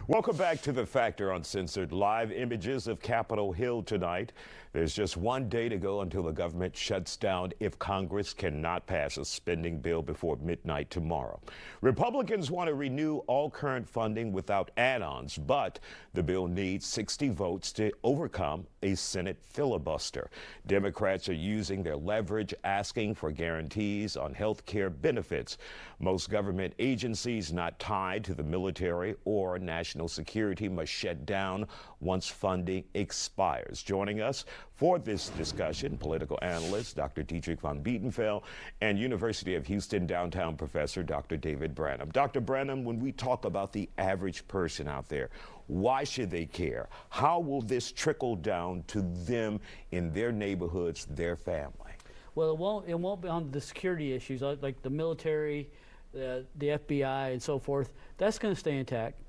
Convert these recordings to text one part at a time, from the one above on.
Welcome back to The Factor Uncensored. Live images of Capitol Hill tonight. There's just one day to go until the government shuts down if Congress cannot pass a spending bill before midnight tomorrow. Republicans want to renew all current funding without add-ons, but the bill needs 60 votes to overcome a Senate filibuster. Democrats are using their leverage, asking for guarantees on health care benefits. Most government agencies not tied to the military or national security must shut down once funding expires. Joining us for this discussion, political analyst Dr. Dietrich von Bietenfeld and University of Houston downtown professor Dr. David Branham. Dr. Branham, when we talk about the average person out there, why should they care? How will this trickle down to them in their neighborhoods, their family? Well, it won't be on the security issues like the military, the FBI and so forth. That's going to stay intact.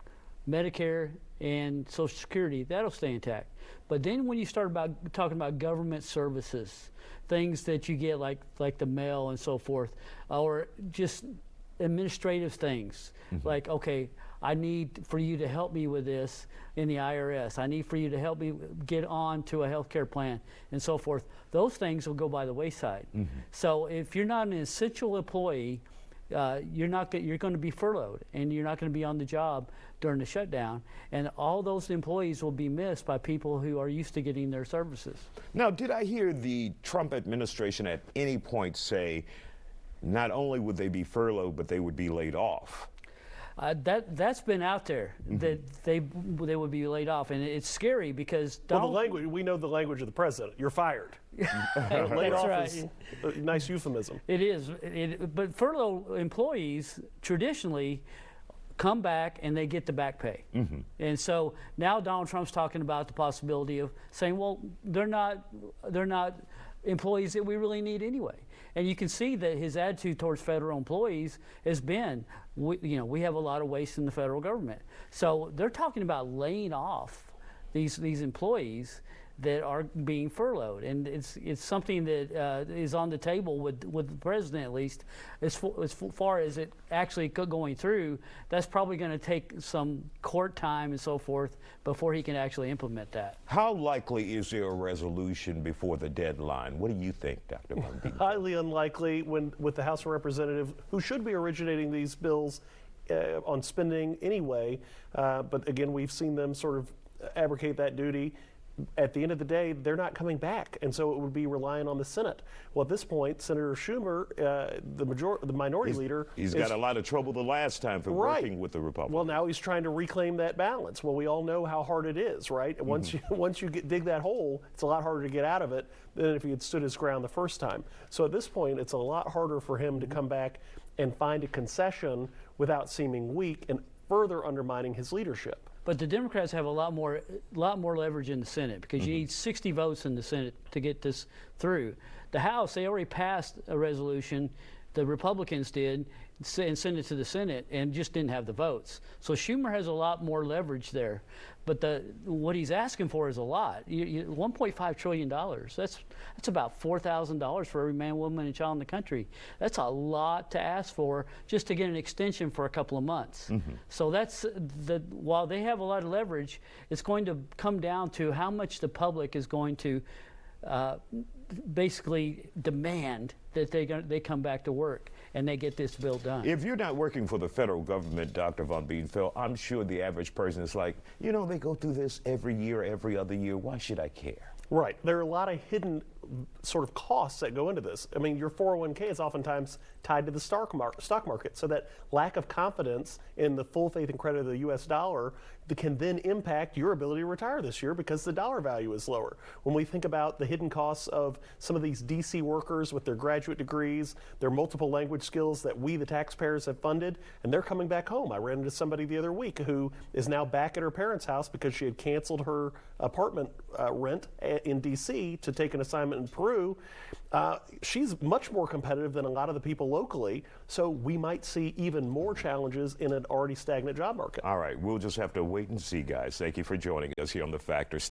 Medicare and Social Security, that'll stay intact. But then when you start talking about government services, things that you get like the mail and so forth, or just administrative things, like, okay, I need for you to help me with this in the IRS. I need for you to help me get on to a health care plan and so forth. Those things will go by the wayside. So if you're not an essential employee, you're going to be furloughed and you're not going to be on the job during the shutdown, and all those employees will be missed by people who are used to getting their services. Now, did I hear the Trump administration at any point say not only would they be furloughed, but they would be laid off? That's been out there, that they would be laid off, and it's scary because the language, we know the language of the president. You're fired. Laid off is a nice euphemism. It is, but furlough employees traditionally come back and they get the back pay. And so now Donald Trump's talking about the possibility of saying, well, they're not employees that we really need anyway. And you can see that his attitude towards federal employees has been, we have a lot of waste in the federal government. So they're talking about laying off these employees that are being furloughed, and it's something that is on the table with the president, at least as far as it actually going through. That's probably going to take some court time and so forth before he can actually implement that. How likely is there a resolution before the deadline? What do you think, Dr. Von Bietenfeld? Highly unlikely with the House of Representatives, who should be originating these bills on spending anyway. But again, we've seen them sort of abrogate that duty. At the end of the day, they're not coming back, and so it would be relying on the Senate. Well, at this point, Senator Schumer, the minority leader, he's got a lot of trouble the last time for working with the Republicans. Well, now he's trying to reclaim that balance. Well, we all know how hard it is, right? And once you dig that hole, it's a lot harder to get out of it than if he had stood his ground the first time. So at this point, it's a lot harder for him to come back and find a concession without seeming weak and further undermining his leadership. But the Democrats have a lot more leverage in the Senate because you need 60 votes in the Senate to get this through. The House, they already passed a resolution, the Republicans did, and sent it to the Senate and just didn't have the votes. So Schumer has a lot more leverage there. But what he's asking for is a lot. $1.5 trillion. That's about $4,000 for every man, woman, and child in the country. That's a lot to ask for just to get an extension for a couple of months. So while they have a lot of leverage, it's going to come down to how much the public is going to basically demand that they come back to work and they get this bill done. If you're not working for the federal government, Dr. Von Bietenfeld, I'm sure the average person is like, they go through this every year, every other year. Why should I care? Right. There are a lot of hidden sort of costs that go into this. I mean, your 401k is oftentimes tied to the stock market, so that lack of confidence in the full faith and credit of the U.S. dollar that can then impact your ability to retire this year because the dollar value is lower. When we think about the hidden costs of some of these DC workers with their graduate degrees, their multiple language skills that we, the taxpayers, have funded, and they're coming back home. I ran into somebody the other week who is now back at her parents' house because she had canceled her apartment rent in DC to take an assignment in Peru. She's much more competitive than a lot of the people locally, so we might see even more challenges in an already stagnant job market. All right, we'll just have to wait and see, guys. Thank you for joining us here on The Factor.